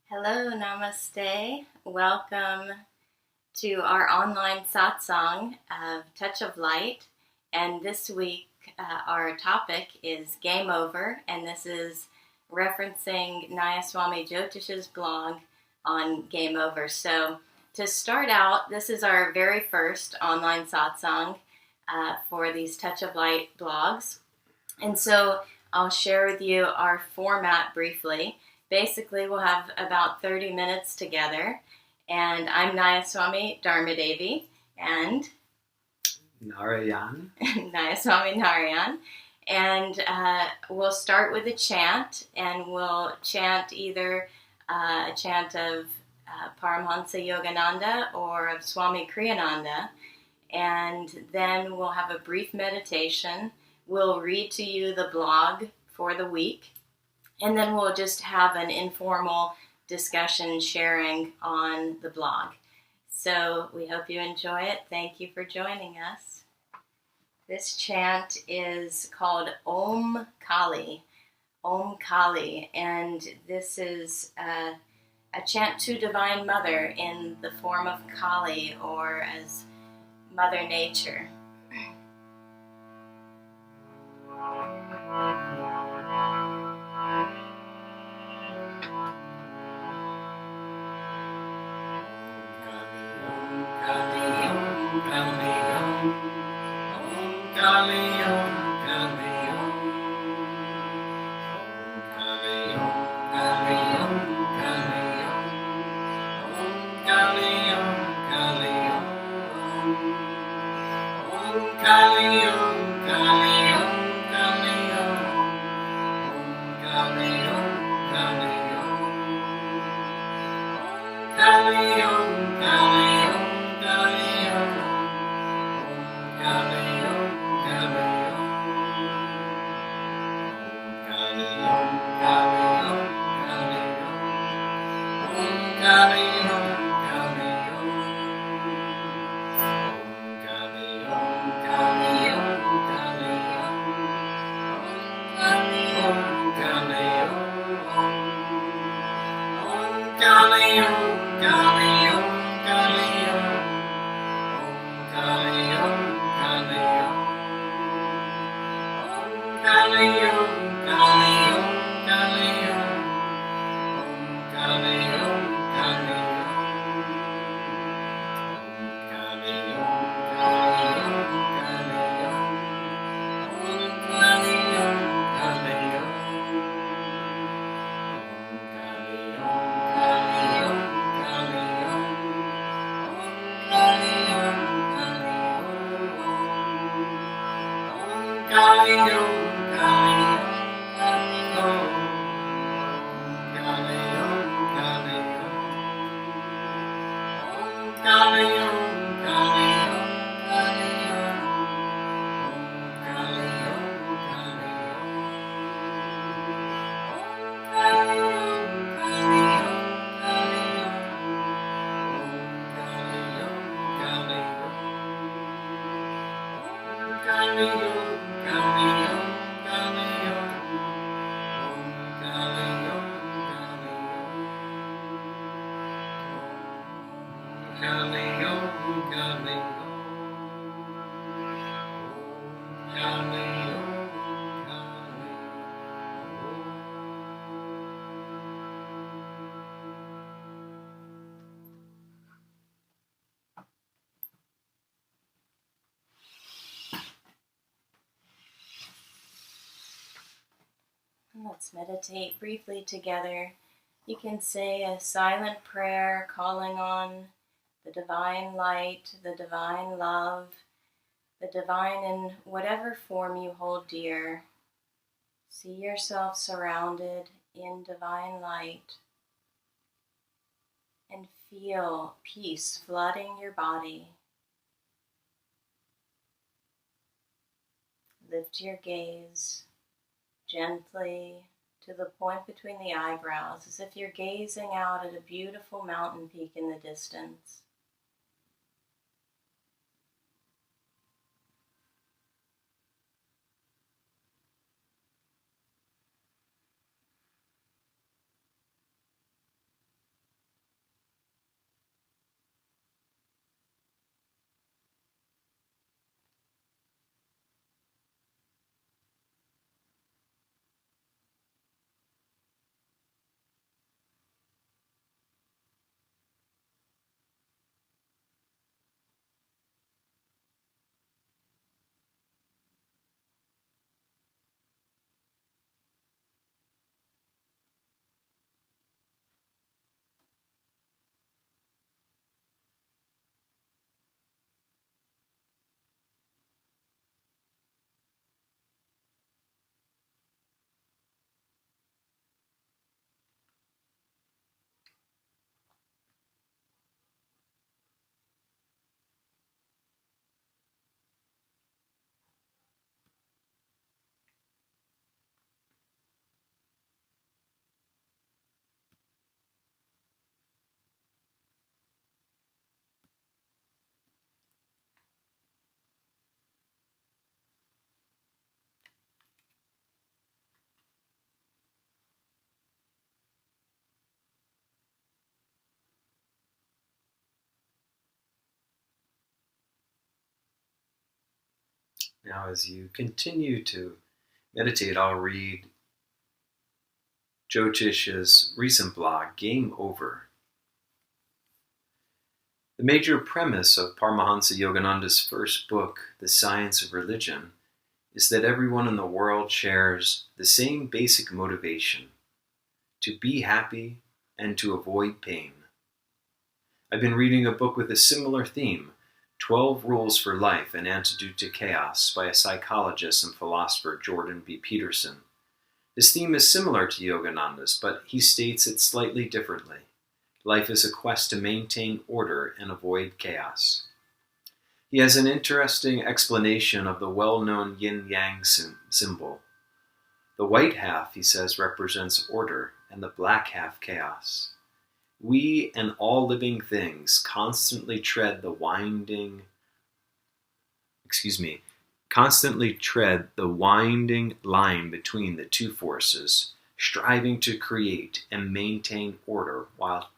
Hello, namaste. Welcome to our online satsang of Touch of Light. And this week, our topic is Game Over, and this is referencing Nayaswami Jyotish's blog on Game Over. So to start out, this is our very first online satsang for these Touch of Light blogs. And so I'll share with you our format briefly. Basically, we'll have about 30 minutes together. And I'm Nayaswami Dharmadevi and Narayan. Nayaswami Narayan. And we'll start with a chant, and we'll chant either a chant of Paramhansa Yogananda or of Swami Kriyananda. And then we'll have a brief meditation. We'll read to you the blog for the week. And then we'll just have an informal discussion sharing on the blog. So we hope you enjoy it. Thank you for joining us. This chant is called Om Kali. Om Kali. And this is a chant to Divine Mother in the form of Kali, or as Mother Nature. Let's meditate briefly together. You can say a silent prayer calling on the divine light, the divine love, the divine in whatever form you hold dear. See yourself surrounded in divine light and feel peace flooding your body. Lift your gaze gently to the point between the eyebrows, as if you're gazing out at a beautiful mountain peak in the distance. Now, as you continue to meditate, I'll read Jyotish's recent blog, Game Over. The major premise of Paramhansa Yogananda's first book, The Science of Religion, is that everyone in the world shares the same basic motivation: to be happy and to avoid pain. I've been reading a book with a similar theme, 12 Rules for Life, An Antidote to Chaos, by a psychologist and philosopher, Jordan B. Peterson. This theme is similar to Yogananda's, but he states it slightly differently. Life is a quest to maintain order and avoid chaos. He has an interesting explanation of the well-known yin-yang symbol. The white half, he says, represents order, and the black half chaos. We and all living things constantly tread the winding line between the two forces, striving to create and maintain order while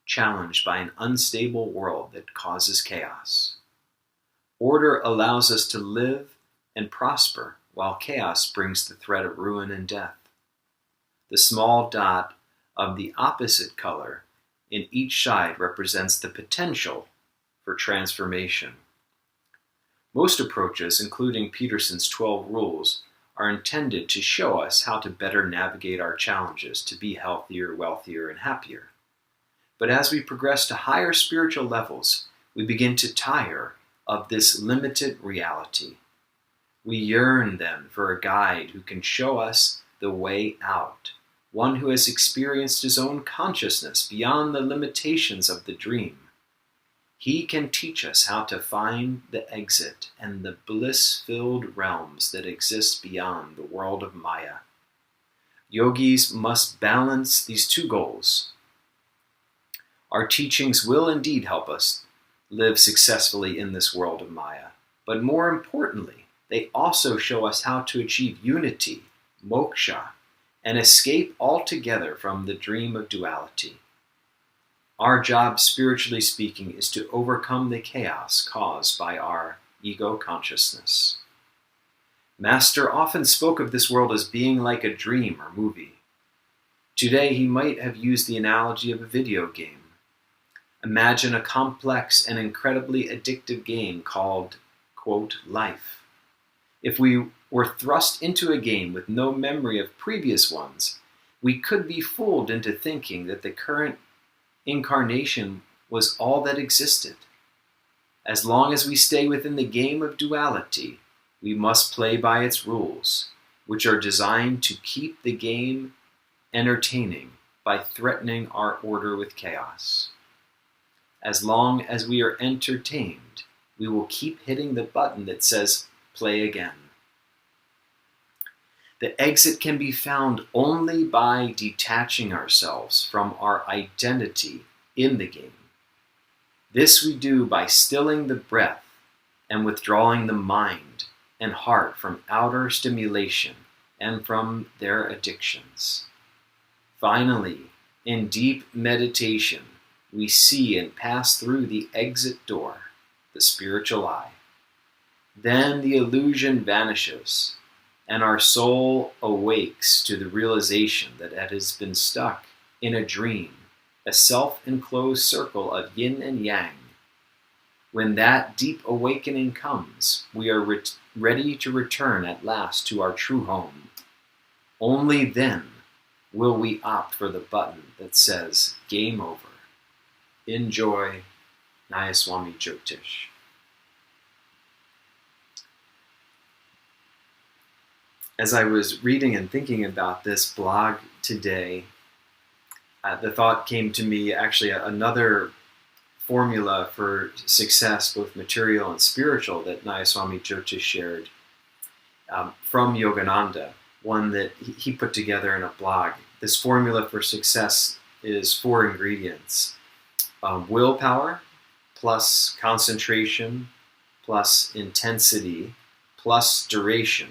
challenged by an unstable world that causes chaos. Order allows us to live and prosper, while chaos brings the threat of ruin and death. The small dot of the opposite color in each side represents the potential for transformation. Most approaches, including Peterson's 12 Rules, are intended to show us how to better navigate our challenges to be healthier, wealthier, and happier. But as we progress to higher spiritual levels, we begin to tire of this limited reality. We yearn then for a guide who can show us the way out, one who has experienced his own consciousness beyond the limitations of the dream. He can teach us how to find the exit and the bliss-filled realms that exist beyond the world of Maya. Yogis must balance these two goals. Our teachings will indeed help us live successfully in this world of Maya, but more importantly, they also show us how to achieve unity, moksha, and escape altogether from the dream of duality. Our job, spiritually speaking, is to overcome the chaos caused by our ego consciousness. Master often spoke of this world as being like a dream or movie. Today, he might have used the analogy of a video game. Imagine a complex and incredibly addictive game called, quote, life. If we were thrust into a game with no memory of previous ones, we could be fooled into thinking that the current incarnation was all that existed. As long as we stay within the game of duality, we must play by its rules, which are designed to keep the game entertaining by threatening our order with chaos. As long as we are entertained, we will keep hitting the button that says, play again. The exit can be found only by detaching ourselves from our identity in the game. This we do by stilling the breath and withdrawing the mind and heart from outer stimulation and from their addictions. Finally, in deep meditation, we see and pass through the exit door, the spiritual eye. Then the illusion vanishes, and our soul awakes to the realization that it has been stuck in a dream, a self-enclosed circle of yin and yang. When that deep awakening comes, we are ready to return at last to our true home. Only then will we opt for the button that says, game over. Enjoy, Nayaswami Jyotish. As I was reading and thinking about this blog today, the thought came to me, actually another formula for success, both material and spiritual, that Nayaswami Jyotish shared from Yogananda, one that he put together in a blog. This formula for success is 4 ingredients. Willpower, plus concentration, plus intensity, plus duration,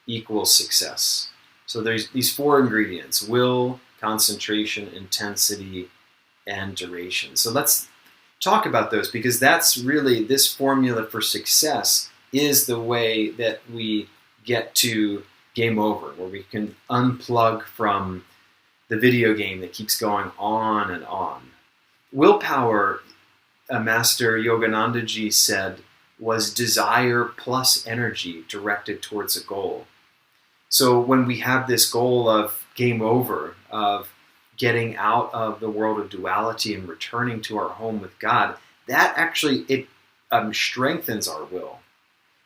equals success. So there's these 4 ingredients: will, concentration, intensity, and duration. So let's talk about those, because that's really, this formula for success is the way that we get to game over, where we can unplug from the video game that keeps going on and on. Willpower, Master Yogananda ji said, was desire plus energy directed towards a goal. So when we have this goal of game over, of getting out of the world of duality and returning to our home with God, that actually, it strengthens our will.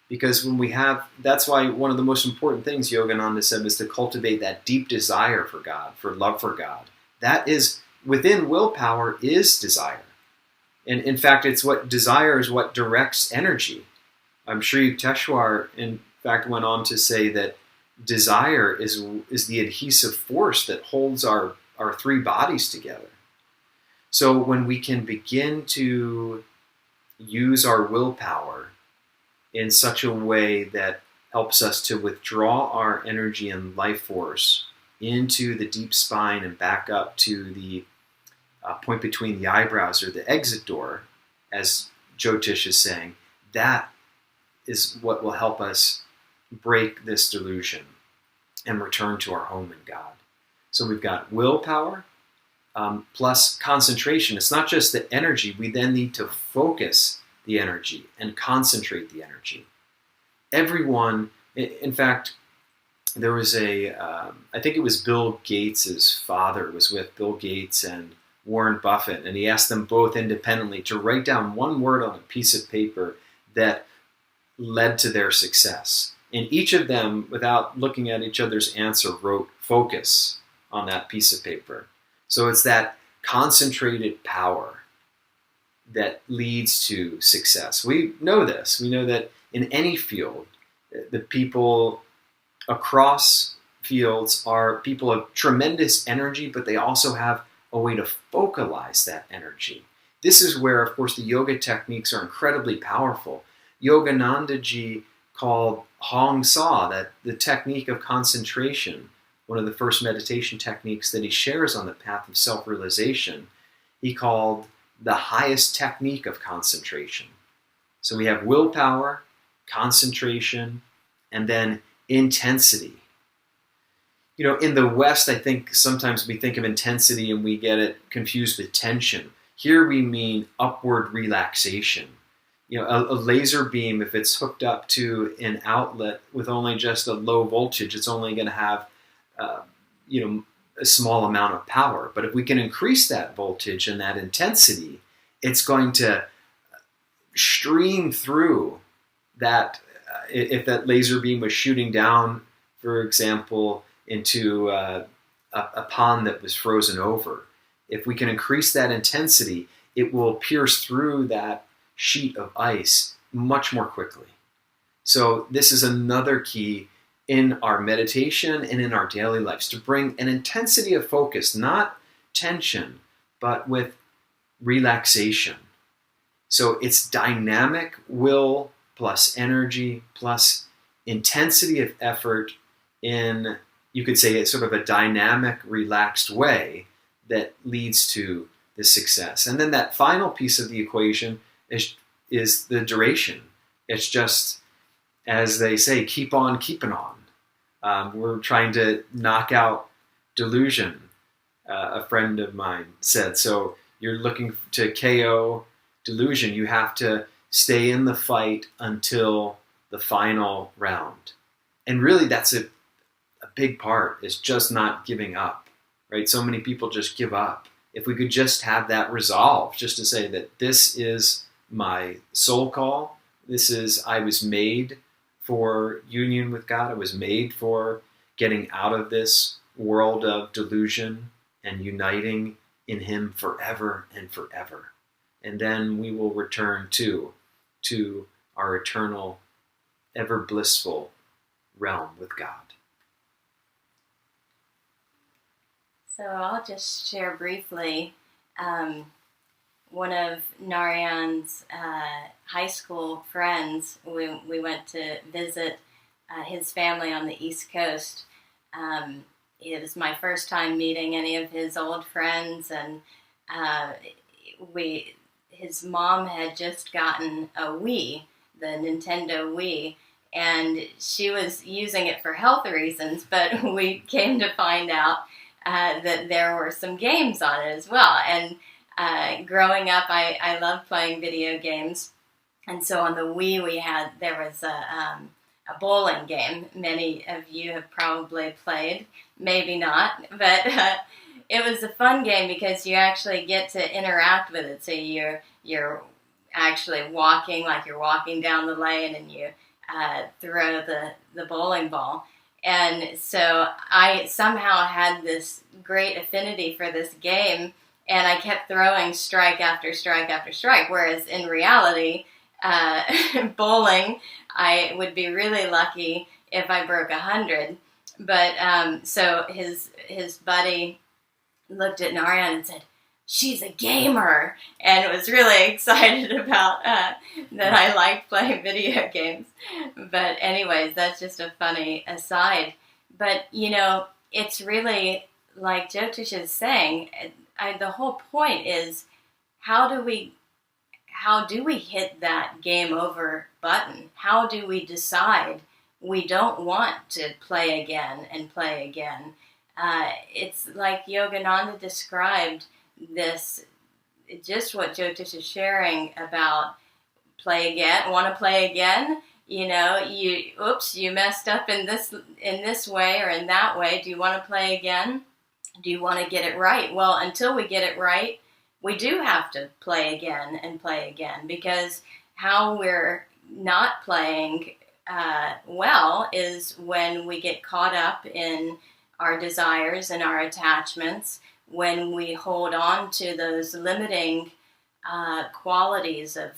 Because when we have, that's why one of the most important things Yogananda said was to cultivate that deep desire for God, for love for God. That is, within willpower is desire. And in fact, it's what desire is what directs energy. Sri Yukteswar, in fact, went on to say that desire is the adhesive force that holds our three bodies together. So when we can begin to use our willpower in such a way that helps us to withdraw our energy and life force into the deep spine and back up to the point between the eyebrows, or the exit door, as Jyotish is saying, that is what will help us break this delusion and return to our home in God. So we've got willpower plus concentration. It's not just the energy. We then need to focus the energy and concentrate the energy. Everyone, in fact, there was I think it was Bill Gates' father was with Bill Gates and Warren Buffett, and he asked them both independently to write down one word on a piece of paper that led to their success. And each of them, without looking at each other's answer, wrote focus on that piece of paper. So it's that concentrated power that leads to success. We know this. We know that in any field, the people across fields are people of tremendous energy, but they also have a way to focalize that energy. This is where, of course, the yoga techniques are incredibly powerful. Yogananda ji called Hong Sa, that the technique of concentration, one of the first meditation techniques that he shares on the path of self-realization, he called the highest technique of concentration. So we have willpower, concentration, and then intensity. You know, in the West, I think sometimes we think of intensity and we get it confused with tension. Here we mean upward relaxation. You know, a laser beam, if it's hooked up to an outlet with only just a low voltage, it's only going to have, a small amount of power. But if we can increase that voltage and that intensity, it's going to stream through that. If that laser beam was shooting down, for example, into a pond that was frozen over, if we can increase that intensity, it will pierce through that sheet of ice much more quickly. So this is another key in our meditation and in our daily lives, to bring an intensity of focus, not tension, but with relaxation. So it's dynamic will plus energy plus intensity of effort in, you could say, it's sort of a dynamic, relaxed way that leads to the success. And then that final piece of the equation is the duration. It's just, as they say, keep on keeping on. We're trying to knock out delusion, a friend of mine said. So you're looking to KO delusion. You have to stay in the fight until the final round. And really that's a big part, is just not giving up, right? So many people just give up. If we could just have that resolve, just to say that this is my soul call, I was made for union with God. I was made for getting out of this world of delusion and uniting in Him forever and forever. And then we will return to our eternal, ever blissful realm with God. So I'll just share briefly. One of Narayan's high school friends, we went to visit his family on the East Coast. It was my first time meeting any of his old friends, and his mom had just gotten a Wii Nintendo Wii, and she was using it for health reasons, but we came to find out that there were some games on it as well. And growing up, I loved playing video games, and so on the Wii there was a bowling game. Many of you have probably played, maybe not, but it was a fun game because you actually get to interact with it. So you're actually walking, like you're walking down the lane, and you throw the bowling ball. And so I somehow had this great affinity for this game, and I kept throwing strike after strike after strike, whereas in reality, bowling, I would be really lucky if I broke 100. But so his buddy looked at Narayan and said, "She's a gamer," and was really excited about that I liked playing video games. But anyways, that's just a funny aside. But, it's really, like Jyotish is saying, the whole point is, how do we hit that game over button? How do we decide we don't want to play again and play again? It's like Yogananda described this, just what Jyotish is sharing about play again, want to play again. You messed up in this way or in that way. Do you want to play again? Do you want to get it right? Well, until we get it right, we do have to play again and play again, because how we're not playing well is when we get caught up in our desires and our attachments, when we hold on to those limiting qualities of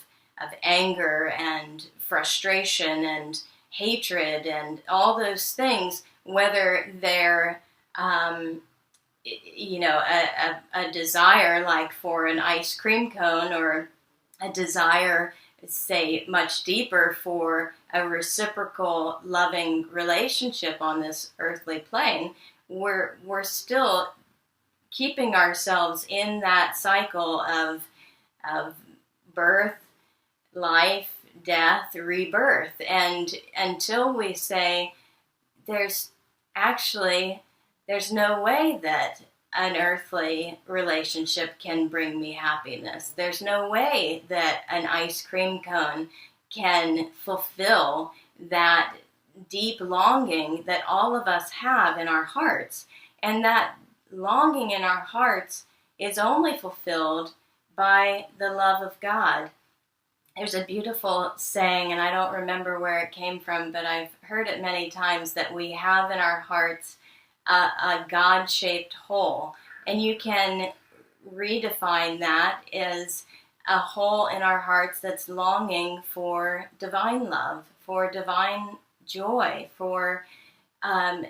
anger and frustration and hatred and all those things, whether they're a desire like for an ice cream cone, or a desire, say, much deeper for a reciprocal loving relationship on this earthly plane. We're still keeping ourselves in that cycle of birth, life, death, rebirth. And until we say there's no way that an earthly relationship can bring me happiness, there's no way that an ice cream cone can fulfill that deep longing that all of us have in our hearts. And that longing in our hearts is only fulfilled by the love of God. There's a beautiful saying, and I don't remember where it came from, but I've heard it many times, that we have in our hearts a God-shaped hole. And you can redefine that as a hole in our hearts that's longing for divine love, for divine joy, for a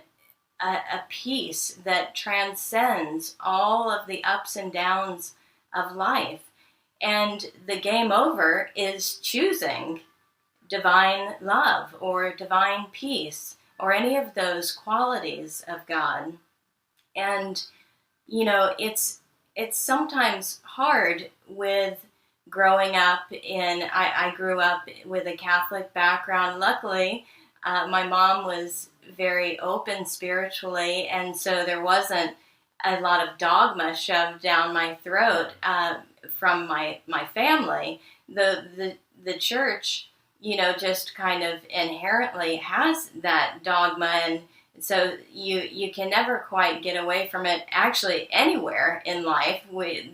peace that transcends all of the ups and downs of life. And the game over is choosing divine love or divine peace or any of those qualities of God. And, it's sometimes hard with growing up I grew up with a Catholic background. Luckily, my mom was very open spiritually, and so there wasn't a lot of dogma shoved down my throat from my family. The church, just kind of inherently has that dogma, and so you can never quite get away from it. Actually, anywhere in life,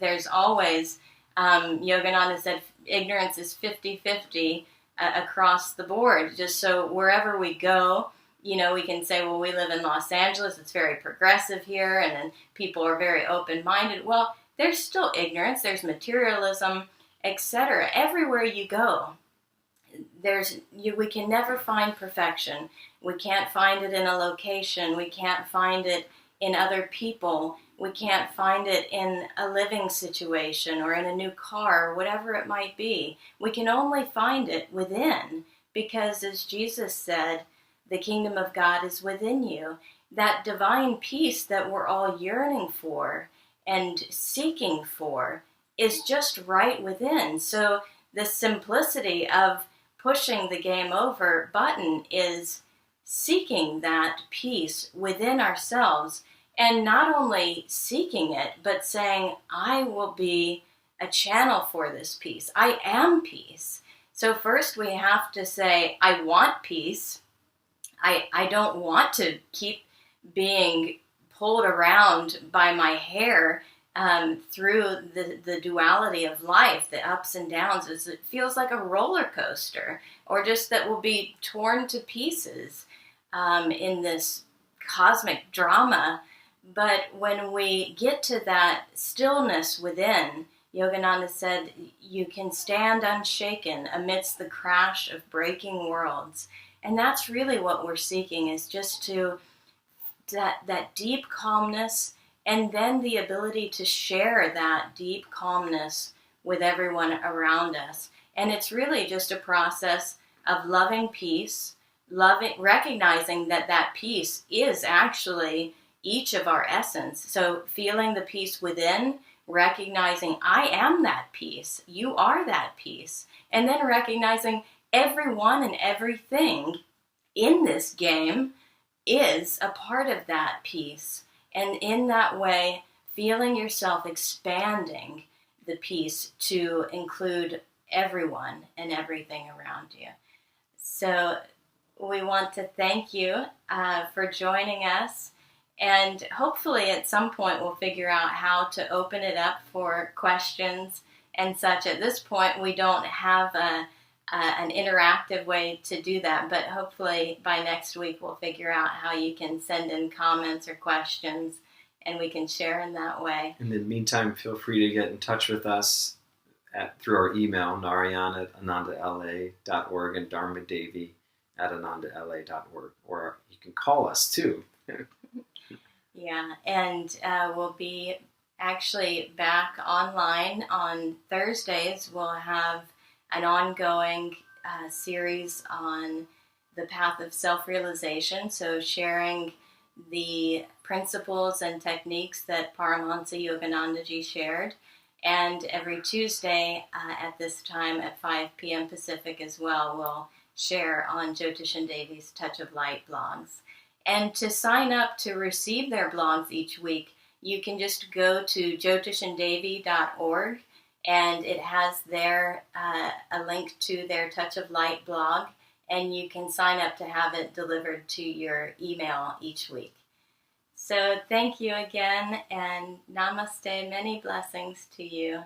there's always, Yogananda said, ignorance is 50-50 across the board. Just so wherever we go, we can say, well, we live in Los Angeles, it's very progressive here, and then people are very open-minded. Well, there's still ignorance, there's materialism, etc. Everywhere you go, we can never find perfection. We can't find it in a location. We can't find it in other people. We can't find it in a living situation or in a new car or whatever it might be. We can only find it within, because as Jesus said, the kingdom of God is within you. That divine peace that we're all yearning for and seeking for is just right within. So the simplicity of pushing the game over button is seeking that peace within ourselves, and not only seeking it, but saying, I will be a channel for this peace. I am peace. So first we have to say, I want peace. I don't want to keep being pulled around by my hair through the duality of life, the ups and downs. It feels like a roller coaster, or just that we'll be torn to pieces in this cosmic drama. But when we get to that stillness within, Yogananda said, you can stand unshaken amidst the crash of breaking worlds. And that's really what we're seeking, is just to that deep calmness, and then the ability to share that deep calmness with everyone around us. And it's really just a process of loving peace, recognizing that peace is actually each of our essence. So feeling the peace within, recognizing I am that peace, you are that peace, and then recognizing everyone and everything in this game is a part of that peace. And in that way, feeling yourself expanding the peace to include everyone and everything around you. So we want to thank you for joining us. And hopefully at some point we'll figure out how to open it up for questions and such. At this point, we don't have an interactive way to do that, but hopefully by next week we'll figure out how you can send in comments or questions, and we can share in that way. In the meantime, feel free to get in touch with us through our email, narayan@anandala.org and dharmadevi@anandala.org, or you can call us too. Yeah, and we'll be actually back online on Thursdays. We'll have an ongoing series on the path of self-realization, so sharing the principles and techniques that Paramhansa Yoganandaji shared. And every Tuesday at this time at 5 p.m. Pacific as well, we'll share on Jyotish and Devi's Touch of Light blogs. And to sign up to receive their blogs each week, you can just go to jyotishanddevi.org, and it has there a link to their Touch of Light blog, and you can sign up to have it delivered to your email each week. So thank you again, and namaste, many blessings to you.